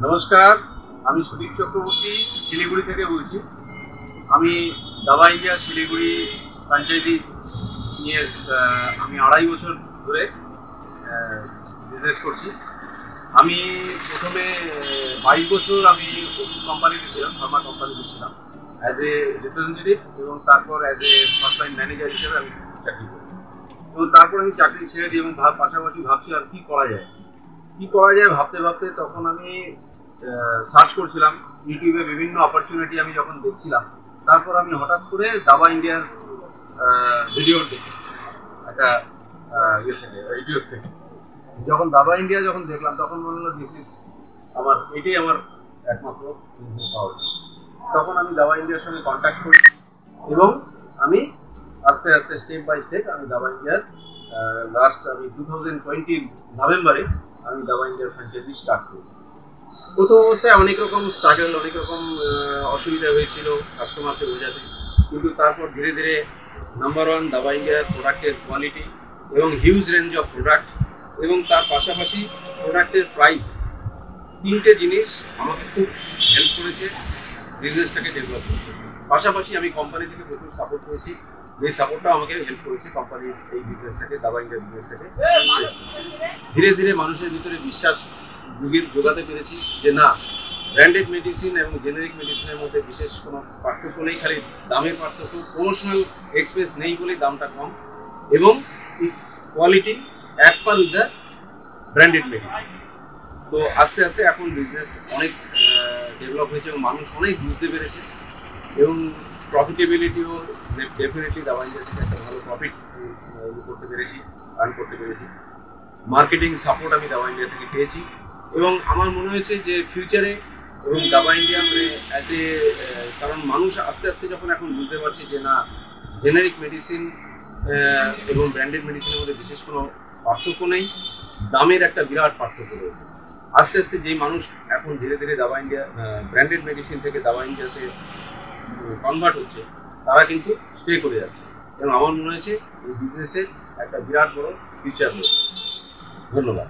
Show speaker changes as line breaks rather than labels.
নমস্কার, আমি সুদীপ চক্রবর্তী শিলিগুড়ি থেকে বলছি। আমি দাবা ইন্ডিয়া শিলিগুড়ি ফ্র্যাঞ্চাইজি নিয়ে আমি 2.5 বছর ধরে বিজনেস করছি। আমি প্রথমে 22 বছর আমি ওষুধ কোম্পানিতে ছিলাম, ফার্মা কোম্পানিতে ছিলাম অ্যাজ এ রিপ্রেজেন্টেটিভ, এবং তারপর as a first line manager হিসেবে আমি চাকরি করি। এবং তারপর আমি চাকরি ছেড়ে দিই এবং পাশাপাশি ভাবছি আর কী করা যায় ভাবতে ভাবতে তখন আমি সার্চ করছিলাম ইউটিউবে বিভিন্ন অপরচুনিটি আমি যখন দেখছিলাম, তারপর আমি হঠাৎ করে দাবা ইন্ডিয়ার ভিডিও দেখি একটা ইউটিউব থেকে। যখন দাবা ইন্ডিয়া যখন দেখলাম তখন মনে হলো এটাই আমার একমাত্র বিজনেস হওয়া উচিত। তখন আমি দাবা ইন্ডিয়ার সঙ্গে কন্ট্যাক্ট করি এবং আমি আস্তে আস্তে স্টেপ বাই স্টেপ আমি দাবা ইন্ডিয়ার আমি 2020 নভেম্বরে আমি দাবা ইন্ডিয়ার ফ্র্যাঞ্চাইজি স্টার্ট করি। প্রথম অবস্থায় অনেক রকম স্ট্রাগল, অনেক রকম অসুবিধা হয়েছিল কাস্টমারকে বোঝাতে, কিন্তু তারপর ধীরে ধীরে নাম্বার 1 দাবা ইন্ডিয়ার প্রোডাক্টের কোয়ালিটি এবং হিউজ রেঞ্জ অফ প্রোডাক্ট এবং তার পাশাপাশি প্রোডাক্টের প্রাইস, 3টে জিনিস আমাকে খুব হেল্প করেছে বিজনেসটাকে ডেভেলপ করতে। পাশাপাশি আমি কোম্পানি থেকে প্রচুর সাপোর্ট পেয়েছি, যে সাপোর্টটা আমাকে হেল্প করেছে কোম্পানির এই বিজনেসটাকে, দাবা ইন্ডিয়ার বিজনেসটাকে ধীরে ধীরে মানুষের ভিতরে বিশ্বাস যোগাতে পেরেছি যে না, ব্র্যান্ডেড মেডিসিন এবং জেনারিক মেডিসিনের মধ্যে বিশেষ কোনো পার্থক্য নেই, খালি দামের পার্থক্য, প্রমোশনাল এক্সপেন্স নেই বলেই দামটা কম, এবং quality at per with the branded medicine. তো আস্তে আস্তে এখন বিজনেস অনেক ডেভেলপ হয়েছে এবং মানুষ অনেক বুঝতে পেরেছে এবং প্রফিটেবিলিটিও ডেফিনেটলি দাবা ইন্ডিয়া থেকে একটা ভালো প্রফিট আর্ন করতে পেরেছি। মার্কেটিং সাপোর্ট আমি দাবা ইন্ডিয়া থেকে পেয়েছি এবং আমার মনে হয়েছে যে ফিউচারে এবং দাবা ইন্ডিয়া কারণ মানুষ আস্তে আস্তে যখন এখন বুঝতে পারছে যে না, জেনারিক মেডিসিন এবং ব্র্যান্ডেড মেডিসিনের মধ্যে বিশেষ কোনো পার্থক্য নেই, দামের একটা বিরাট পার্থক্য রয়েছে। আস্তে আস্তে যেই মানুষ এখন ধীরে ধীরে দাবা ইন্ডিয়া ব্র্যান্ডেড মেডিসিন থেকে দাবা ইন্ডিয়াতে কনভার্ট হচ্ছে, তারা কিন্তু স্টে করে যাচ্ছে এবং আমার মনে হয়েছে এই বিজনেসের একটা বিরাট বড় ফিউচার রয়েছে। ধন্যবাদ।